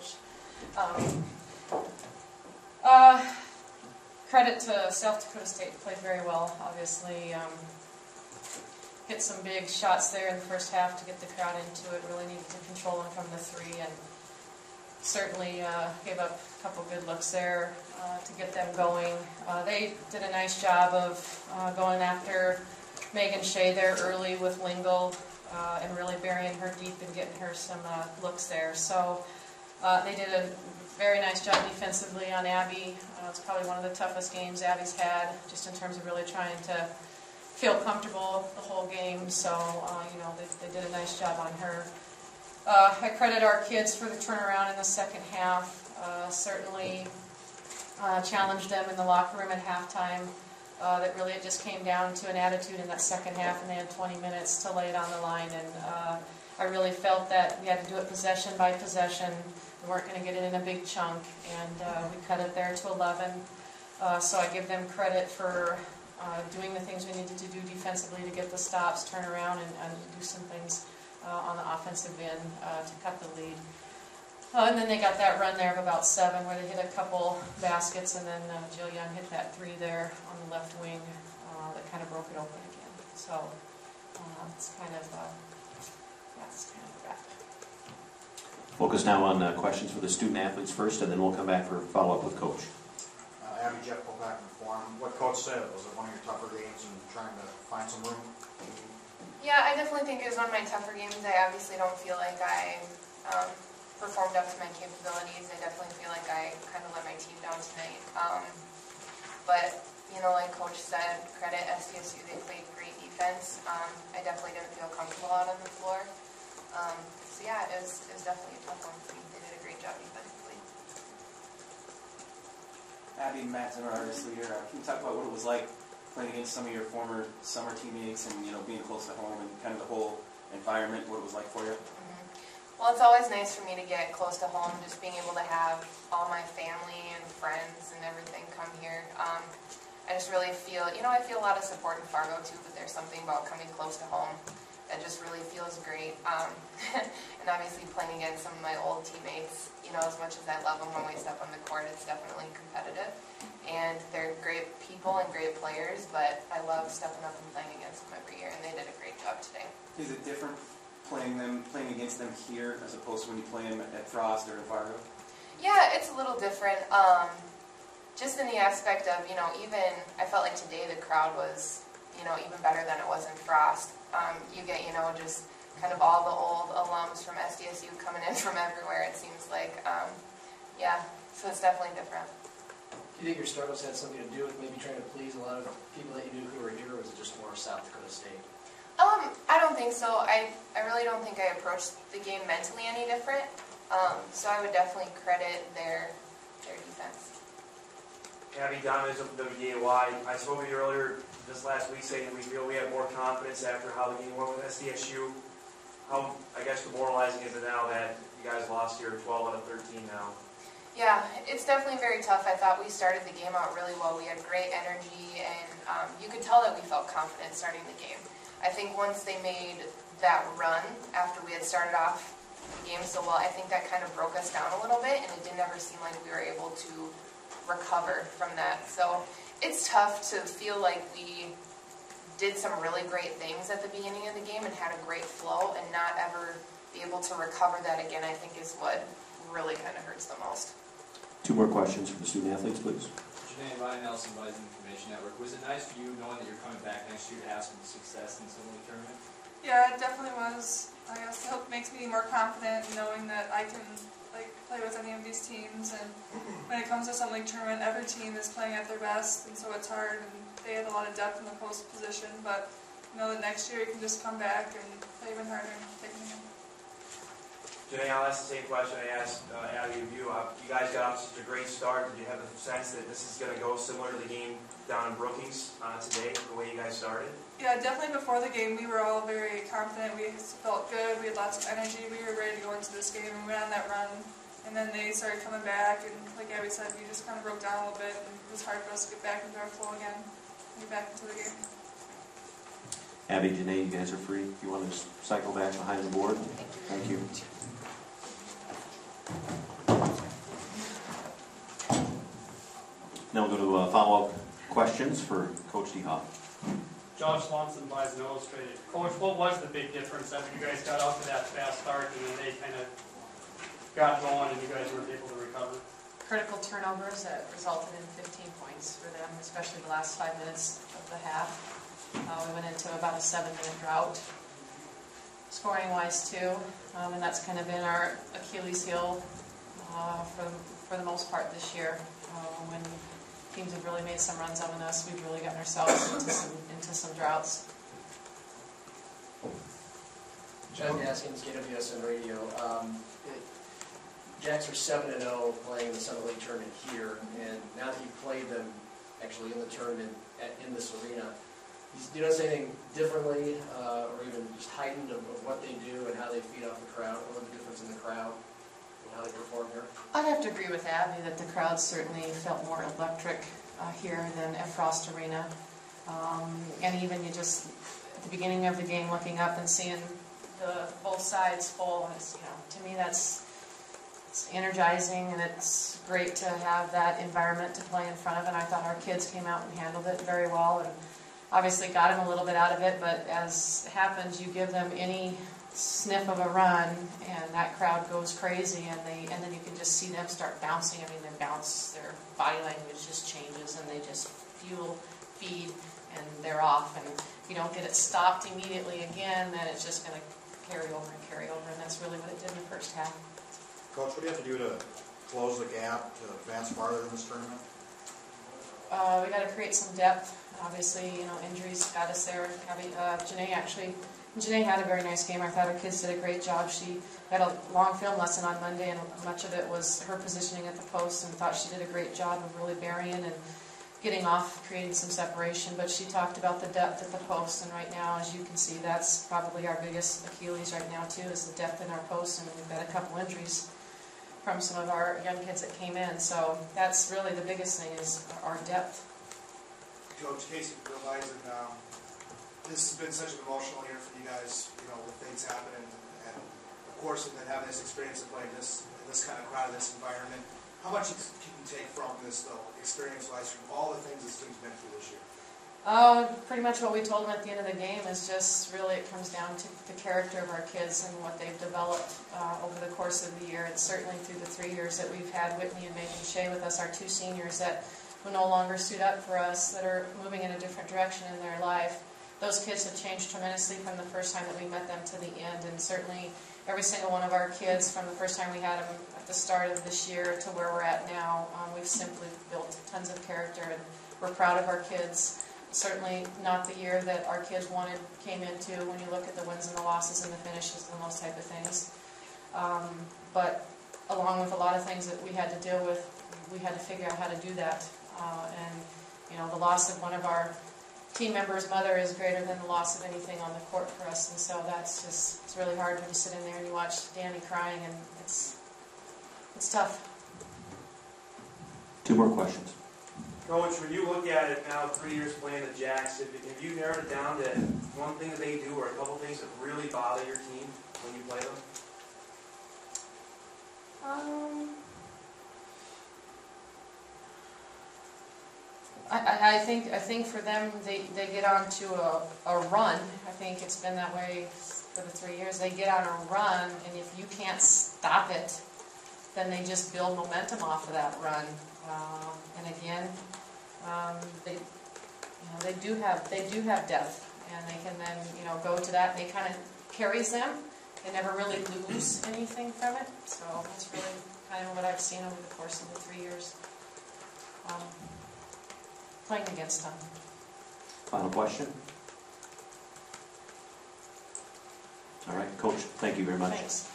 coach. Credit to South Dakota State, played very well, obviously. Hit some big shots there in the first half to get the crowd into it, really needed to control them from the three, and certainly gave up a couple good looks there to get them going. They did a nice job of going after Megan Shea there early with Lingle and really burying her deep and getting her some looks there. So they did a very nice job defensively on Abby. It's probably one of the toughest games Abby's had, just in terms of really trying to feel comfortable the whole game. So, you know, they did a nice job on her. I credit our kids for the turnaround in the second half. Certainly challenged them in the locker room at halftime. That really it just came down to an attitude in that second half, and they had 20 minutes to lay it on the line. And I really felt that we had to do it possession by possession. We weren't going to get it in a big chunk, and we cut it there to 11. So I give them credit for doing the things we needed to do defensively to get the stops, turn around, and do some things on the offensive end to cut the lead. And then they got that run there of about 7 where they hit a couple baskets, and then Jill Young hit that 3 there on the left wing that kind of broke it open again. So it's kind of that. Focus now on questions for the student athletes first, and then we'll come back for follow-up with Coach. Abby, Jeff, go back and form. What Coach said, was it one of your tougher games and trying to find some room? Yeah, I definitely think it was one of my tougher games. I obviously don't feel like I performed up to my capabilities. I definitely feel like I kind of let my team down tonight. But, you know, like Coach said, credit SDSU, they played great defense. I definitely didn't feel comfortable out on the floor. So yeah, it was definitely a tough one for me. They did a great job defensively. Abby and Matt Zimmer, obviously here. Can you talk about what it was like playing against some of your former summer teammates and, you know, being close to home and kind of the whole environment, what it was like for you? Well, it's always nice for me to get close to home, just being able to have all my family and friends and everything come here. I just really feel, you know, I feel a lot of support in Fargo too, but there's something about coming close to home that just really feels great. And obviously playing against some of my old teammates, you know, as much as I love them when we step on the court, it's definitely competitive. And they're great people and great players, but I love stepping up and playing against them every year, and they did a great job today. Is it different playing against them here as opposed to when you play them at Frost or in Fargo? Yeah, it's a little different. Just in the aspect of, you know, even I felt like today the crowd was, you know, even better than it was in Frost. You get, you know, just kind of all the old alums from SDSU coming in from everywhere, it seems like. Yeah, so it's definitely different. Do you think your struggles had something to do with maybe trying to please a lot of people that you knew who were here, or was it just more South Dakota State? I don't think so. I really don't think I approached the game mentally any different. So I would definitely credit their defense. Abby Dominus of WDAY. I spoke with you earlier this last week saying that we feel we have more confidence after how the game went with SDSU. How, I guess, demoralizing is it now that you guys lost here 12 out of 13 now? Yeah, it's definitely very tough. I thought we started the game out really well. We had great energy, and you could tell that we felt confident starting the game. I think once they made that run after we had started off the game so well, I think that kind of broke us down a little bit, and it didn't ever seem like we were able to recover from that. So it's tough to feel like we did some really great things at the beginning of the game and had a great flow, and not ever be able to recover that again, I think, is what really kind of hurts the most. 2 more questions for the student athletes, please. Janae, Ryan Nelson, Bison Information Network. Was it nice for you knowing that you're coming back next year to have some success in the Summer League tournament? Yeah, it definitely was. I guess it makes me more confident knowing that I can play with any of these teams. And when it comes to Summer League tournament, every team is playing at their best, and so it's hard. And they had a lot of depth in the post position, but you know that next year you can just come back and play even harder and take them in. Janae, I'll ask the same question I asked Abby of you. You guys got off such a great start. Did you have a sense that this is going to go similar to the game down in Brookings today, the way you guys started? Yeah, definitely before the game we were all very confident. We felt good. We had lots of energy. We were ready to go into this game, and we went on that run. And then they started coming back, and like Abby said, we just kind of broke down a little bit, and it was hard for us to get back into our flow again and get back into the game. Abby, Janae, you guys are free. If you want to cycle back behind the board. Thank you. Now we'll go to follow-up questions for Coach DeHoff. Josh Swanson, Bison Illustrated. Coach, what was the big difference after you guys got off to that fast start and then they kind of got going and you guys weren't able to recover? Critical turnovers that resulted in 15 points for them, especially the last 5 minutes of the half. We went into about a 7-minute drought, scoring-wise too, and that's kind of been our Achilles heel for the most part this year. When teams have really made some runs on us, we've really gotten ourselves into some droughts. John Gaskins, KWSN Radio. Jacks are 7-0 playing in the Summit League tournament here, and now that you've played them actually in the tournament in this arena, do you notice anything differently or even just heightened of what they do and how they feed off the crowd? What was the difference in the crowd and how they perform here? I'd have to agree with Abby that the crowd certainly felt more electric here than at Frost Arena. And even you just, at the beginning of the game, looking up and seeing both sides full, to me it's energizing, and it's great to have that environment to play in front of, and I thought our kids came out and handled it very well, and obviously got them a little bit out of it, but as happens, you give them any sniff of a run, and that crowd goes crazy, and then you can just see them start bouncing. I mean, their body language just changes, and they just feed, and they're off, and if you don't get it stopped immediately again, then it's just going to carry over, and that's really what it did in the first half. Coach, what do you have to do to close the gap to advance farther in this tournament? We got to create some depth. Obviously, injuries got us there. Janae had a very nice game. I thought our kids did a great job. She had a long film lesson on Monday, and much of it was her positioning at the post, and thought she did a great job of really burying and getting off, creating some separation. But she talked about the depth at the post, and right now, as you can see, that's probably our biggest Achilles right now too, is the depth in our post, and we've got a couple injuries from some of our young kids that came in. So that's really the biggest thing, is our depth. Coach Casey, realizing this has been such an emotional year for you guys, with things happening, and of course, and then having this experience of playing in this kind of crowd, this environment. How much can you take from this, though, experience-wise, from all the things this team's been through this year? Pretty much what we told them at the end of the game is just really, it comes down to the character of our kids and what they've developed over the course of the year. And certainly through the 3 years that we've had Whitney and Megan Shea with us, our 2 seniors that will no longer suit up for us, that are moving in a different direction in their life. Those kids have changed tremendously from the first time that we met them to the end, and certainly every single one of our kids from the first time we had them at the start of this year to where we're at now, we've simply built tons of character, and we're proud of our kids. Certainly not the year that our kids came into when you look at the wins and the losses and the finishes and those type of things. But along with a lot of things that we had to deal with, we had to figure out how to do that. The loss of one of our team members' mother is greater than the loss of anything on the court for us, and so it's really hard when you sit in there and you watch Danny crying, and it's tough. 2 more questions. Coach, when you look at it now, 3 years playing the Jacks, have you narrowed it down to one thing that they do or a couple things that really bother your team when you play them? I think for them, they get on to a run. I think it's been that way for the 3 years. They get on a run, and if you can't stop it, then they just build momentum off of that run. And again, they do have depth, and they can then go to that. And they kind of carries them. They never really lose anything from it. So that's really kind of what I've seen over the course of the 3 years playing against them. Final question? All right, Coach, thank you very much. Thanks.